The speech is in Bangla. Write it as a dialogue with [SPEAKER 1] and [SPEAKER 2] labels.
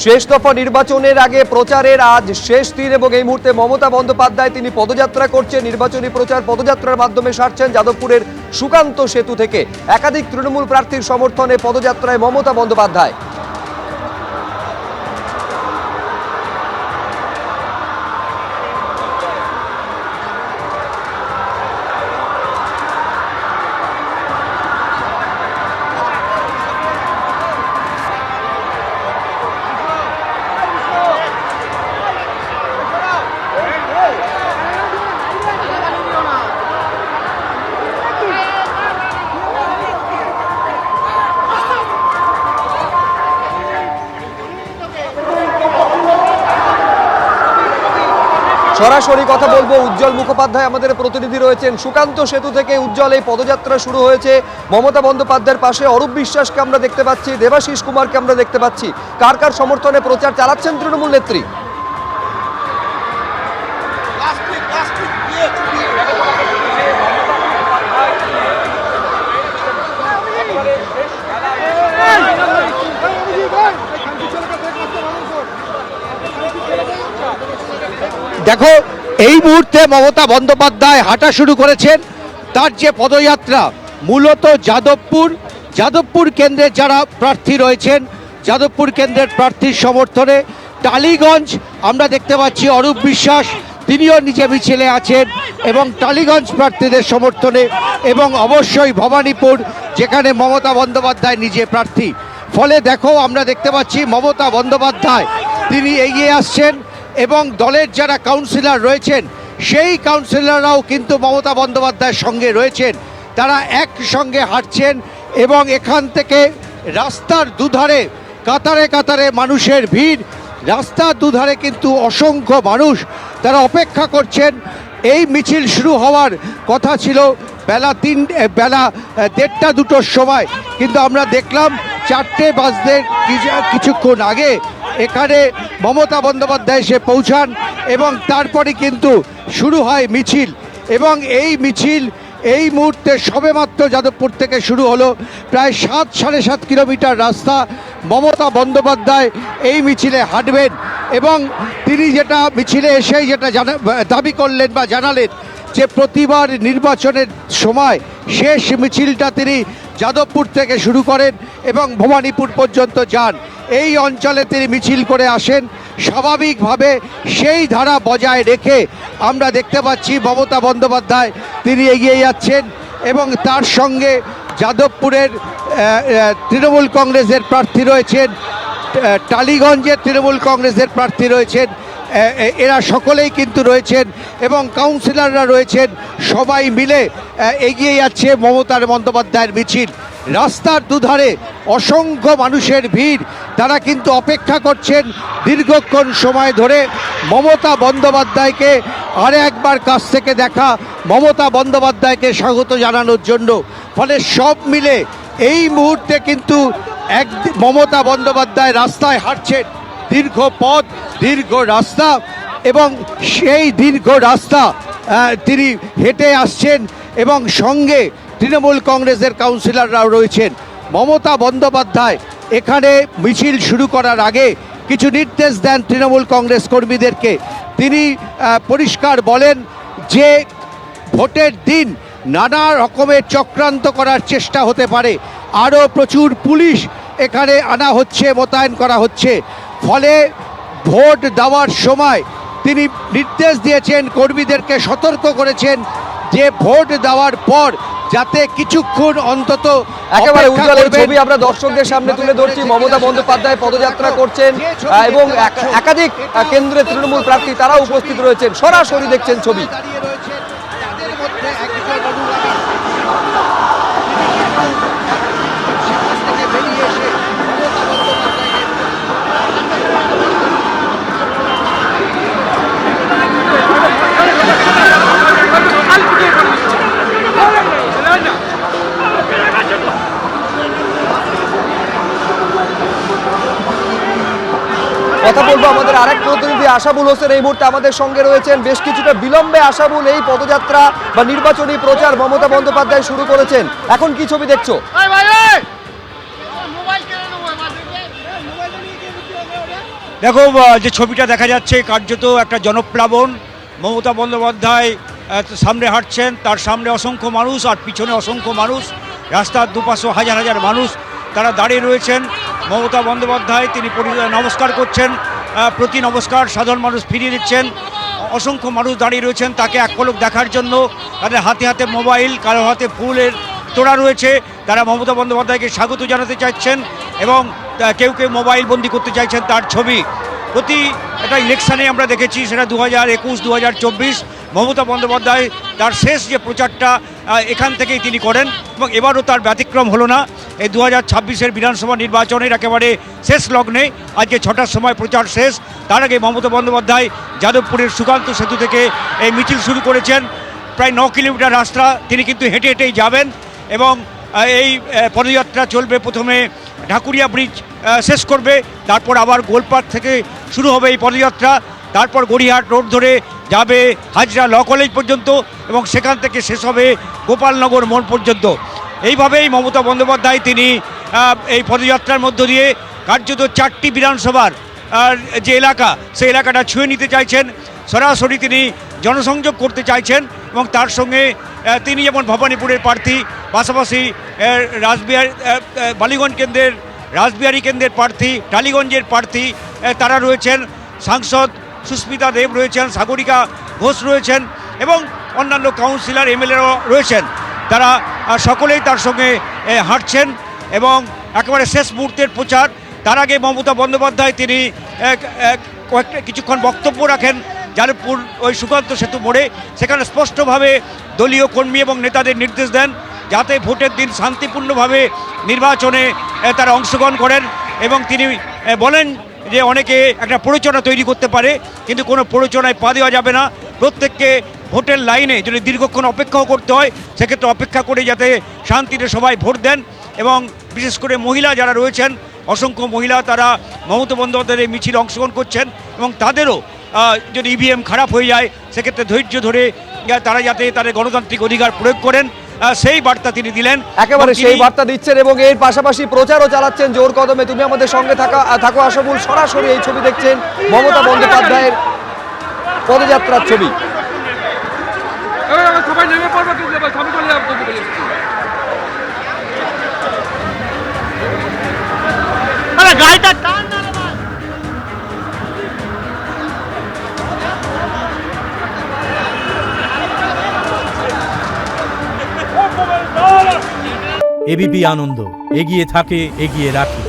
[SPEAKER 1] শেষ দফা নির্বাচনের আগে প্রচারের আজ শেষ দিন এবং এই মুহূর্তে মমতা বন্দ্যোপাধ্যায় তিনি পদযাত্রা করছেন। নির্বাচনী প্রচার পদযাত্রার মাধ্যমে সারছেন যাদবপুরের সুকান্ত সেতু থেকে। একাধিক তৃণমূল প্রার্থীর সমর্থনে পদযাত্রায় মমতা বন্দ্যোপাধ্যায়। সরাসরি কথা বলবো, উজ্জ্বল মুখোপাধ্যায় আমাদের প্রতিনিধি রয়েছেন সুকান্ত সেতু থেকে। উজ্জ্বল, এই পদযাত্রা শুরু হয়েছে, মমতা বন্দ্যোপাধ্যায়ের পাশে অরূপ বিশ্বাসকে আমরা দেখতে পাচ্ছি, দেবাশিস কুমারকে আমরা দেখতে পাচ্ছি। কার কার সমর্থনে প্রচার চালাচ্ছেন তৃণমূল নেত্রী?
[SPEAKER 2] দেখো, এই মুহূর্তে মমতা বন্দ্যোপাধ্যায় হাঁটা শুরু করেছেন। তার যে পদযাত্রা মূলত যাদবপুর কেন্দ্রে যারা প্রার্থী রয়েছেন, যাদবপুর কেন্দ্রের প্রার্থীর সমর্থনে। টালিগঞ্জ আমরা দেখতে পাচ্ছি অরূপ বিশ্বাস তিনিও নিজে মিছিলে আছেন এবং টালিগঞ্জ প্রার্থীদের সমর্থনে, এবং অবশ্যই ভবানীপুর যেখানে মমতা বন্দ্যোপাধ্যায় নিজে প্রার্থী। ফলে দেখো, আমরা দেখতে পাচ্ছি মমতা বন্দ্যোপাধ্যায় তিনি এগিয়ে আসছেন এবং দলের যারা কাউন্সিলর রয়েছেন সেই কাউন্সিলররাও কিন্তু মমতা বন্দ্যোপাধ্যায়ের সঙ্গে রয়েছেন। তারা একসঙ্গে হাঁটছেন এবং এখান থেকে রাস্তার দুধারে কাতারে কাতারে মানুষের ভিড়। রাস্তার দুধারে কিন্তু অসংখ্য মানুষ তারা অপেক্ষা করছেন। এই মিছিল শুরু হওয়ার কথা ছিল বেলা 1:30-2টোর সময়, কিন্তু আমরা দেখলাম 4টে বাজতে কিছুক্ষণ আগে এখানে মমতা বন্দ্যোপাধ্যায় এসে পৌঁছান এবং তারপরে কিন্তু শুরু হয় মিছিল। এবং এই মিছিল এই মুহূর্তে সবেমাত্র যাদবপুর থেকে শুরু হলো। প্রায় 7-7.5 কিলোমিটার রাস্তা মমতা বন্দ্যোপাধ্যায় এই মিছিলে হাঁটবেন এবং তিনি যেটা মিছিলে এসেই যেটা দাবি করলেন বা জানালেন যে প্রতিবার নির্বাচনের সময় শেষ মিছিলটা তিনি যাদবপুর থেকে শুরু করেন এবং ভবানীপুর পর্যন্ত যান। এই অঞ্চলে তিনি মিছিল করে আসেন। স্বাভাবিকভাবে সেই ধারা বজায় রেখে আমরা দেখতে পাচ্ছি মমতা বন্দ্যোপাধ্যায় তিনি এগিয়ে যাচ্ছেন এবং তার সঙ্গে যাদবপুরের তৃণমূল কংগ্রেসের প্রার্থী রয়েছেন, টালিগঞ্জের তৃণমূল কংগ্রেসের প্রার্থী রয়েছেন, এরা সকলেই কিন্তু রয়েছেন এবং কাউন্সিলররা রয়েছেন। সবাই মিলে এগিয়ে যাচ্ছে মমতা বন্দ্যোপাধ্যায়ের মিছিল। রাস্তার দুধারে অসংখ্য মানুষের ভিড়, তারা কিন্তু অপেক্ষা করছেন দীর্ঘক্ষণ সময় ধরে মমতা বন্দ্যোপাধ্যায়কে আরে একবার কাছ থেকে দেখা, মমতা বন্দ্যোপাধ্যায়কে স্বাগত জানানোর জন্য। ফলে সব মিলে এই মুহূর্তে কিন্তু মমতা বন্দ্যোপাধ্যায় রাস্তায় হাঁটছেন। দীর্ঘ পথ, দীর্ঘ রাস্তা, এবং সেই দীর্ঘ রাস্তা তিনি হেঁটে আসছেন এবং সঙ্গে তৃণমূল কংগ্রেসের কাউন্সিলররাও রয়েছেন। মমতা বন্দ্যোপাধ্যায় এখানে মিছিল শুরু করার আগে কিছু নির্দেশ দেন তৃণমূল কংগ্রেস কর্মীদেরকে। তিনি পরিষ্কার বলেন যে ভোটের দিন নানা রকমের চক্রান্ত করার চেষ্টা হতে পারে, আরও প্রচুর পুলিশ এখানে আনা হচ্ছে, মোতায়েন করা হচ্ছে। ফলে ভোট দেওয়ার সময় তিনি নির্দেশ দিয়েছেন, কর্মীদেরকে সতর্ক করেছেন যে ভোট দেওয়ার পর যাতে কিছুক্ষণ অন্তত
[SPEAKER 1] একেবারে উজ্জ্বলের ছবি আমরা দর্শকদের সামনে তুলে ধরছি। মমতা বন্দ্যোপাধ্যায় পদযাত্রা করছেন এবং একাধিক কেন্দ্রে তৃণমূল প্রার্থী তারাও উপস্থিত রয়েছেন। সরাসরি দেখছেন ছবি। কথা বলবো আমাদের আরেক প্রতিনিধি আশাবুল হোসেন এই মুহূর্তে আমাদের সঙ্গে রয়েছেন। বেশ কিছুটা বিলম্বে আশাবুল, এই পদযাত্রা বা নির্বাচনী প্রচার মমতা বন্দ্যোপাধ্যায় শুরু করেছেন, এখন কি ছবি দেখছো?
[SPEAKER 3] দেখো যে ছবিটা দেখা যাচ্ছে কার্যত একটা জনপ্লাবন। মমতা বন্দ্যোপাধ্যায় সামনে হাঁটছেন, তার সামনে অসংখ্য মানুষ আর পিছনে অসংখ্য মানুষ, রাস্তার দুপাশে হাজার হাজার মানুষ তারা দাঁড়িয়ে রয়েছেন। মমতা বন্দ্যোপাধ্যায় তিনি নমস্কার করছেন, প্রতি নমস্কার সাধারণ মানুষ ফিরিয়ে দিচ্ছেন। অসংখ্য মানুষ দাঁড়িয়ে রয়েছেন তাকে এক পলক দেখার জন্য। তাদের হাতে হাতে মোবাইল, কারো হাতে ফুলের তোড়া রয়েছে। তারা মমতা বন্দ্যোপাধ্যায়কে স্বাগত জানাতে চাইছেন এবং কেউ কেউ মোবাইল বন্দি করতে চাইছেন তার ছবি। প্রতি একটা ইলেকশানে আমরা দেখেছি, সেটা 2021, 2024 মমতা বন্দ্যোপাধ্যায় তার শেষ যে প্রচারটা এখান থেকেই তিনি করেন এবং এবারও তার ব্যতিক্রম হলো না। এই 2026-এর বিধানসভা নির্বাচনের একেবারে শেষ লগ্নে আজকে 6টার সময় প্রচার শেষ। তার আগে মমতা বন্দ্যোপাধ্যায় যাদবপুরের সুকান্ত সেতু থেকে এই মিছিল শুরু করেছেন। প্রায় 9 কিলোমিটার রাস্তা তিনি কিন্তু হেঁটে হেঁটেই যাবেন এবং এই পদযাত্রা চলবে। প্রথমে ঢাকুরিয়া ব্রিজ শেষ করবে, তারপর আবার গোলপাড় থেকে শুরু হবে এই পদযাত্রা, তারপর গড়িয়াহাট রোড ধরে যাবে হাজরা ল কলেজ পর্যন্ত এবং সেখান থেকে শেষ হবে গোপালনগর মোড় পর্যন্ত। এইভাবেই মমতা বন্দ্যোপাধ্যায় তিনি এই পদযাত্রার মধ্য দিয়ে কার্যত 4টি বিধানসভার যে এলাকা, সেই এলাকাটা ছুঁয়ে নিতে চাইছেন। সরাসরি তিনি জনসংযোগ করতে চাইছেন এবং তার সঙ্গে তিনি যেমন ভবানীপুরের প্রার্থী, পাশাপাশি বালিগঞ্জ কেন্দ্রের রাসবিহারী কেন্দ্রের প্রার্থী, টালিগঞ্জের প্রার্থী তারা রয়েছেন, সাংসদ সুস্মিতা দেব রয়েছেন, সাগরিকা ঘোষ রয়েছেন এবং অন্যান্য কাউন্সিলর এমএলএরা রয়েছেন। তারা সকলেই তার সঙ্গে হাঁটছেন এবং একেবারে শেষ মুহূর্তের প্রচার। তার আগে মমতা বন্দ্যোপাধ্যায় তিনি কিছুক্ষণ বক্তব্য রাখেন যাদবপুর ওই সুকান্ত সেতু মোড়ে। সেখানে স্পষ্টভাবে দলীয় কর্মী এবং নেতাদের নির্দেশ দেন যাতে ভোটের দিন শান্তিপূর্ণভাবে নির্বাচনে তারা অংশগ্রহণ করেন এবং তিনি বলেন যে অনেকে একটা প্ররোচনা তৈরি করতে পারে, কিন্তু কোনো প্ররোচনায় পা দেওয়া যাবে না। প্রত্যেককে ভোটের লাইনে যদি দীর্ঘক্ষণ অপেক্ষাও করতে হয় সেক্ষেত্রে অপেক্ষা করে যাতে শান্তিতে সবাই ভোট দেন এবং বিশেষ করে মহিলা যারা রয়েছেন, অসংখ্য মহিলা তারা মমতা বন্দ্যোপাধ্যায়ের এই মিছিলে অংশগ্রহণ করছেন এবং তাদেরও যদি ইভিএম খারাপ হয়ে যায় সেক্ষেত্রে ধৈর্য ধরে তারা যাতে তাদের গণতান্ত্রিক অধিকার প্রয়োগ করেন সেই বার্তা তিনি দিলেন।
[SPEAKER 1] একেবারে সেই বার্তা দিচ্ছেন এবং এর পাশাপাশি প্রচারও চালাচ্ছেন জোর কদমে। তুমি আমাদের সঙ্গে থাকো আশাবুল, সরাসরি এই ছবি দেখছেন মমতা বন্দ্যোপাধ্যায়ের পদযাত্রার ছবি।
[SPEAKER 4] সবাই নেমে পড়বে কিন্তু সবাই চলে যাবে। গাড়িটা টান না রে ভাই।
[SPEAKER 5] এবিপি আনন্দ এগিয়ে থাকে, এগিয়ে রাখে।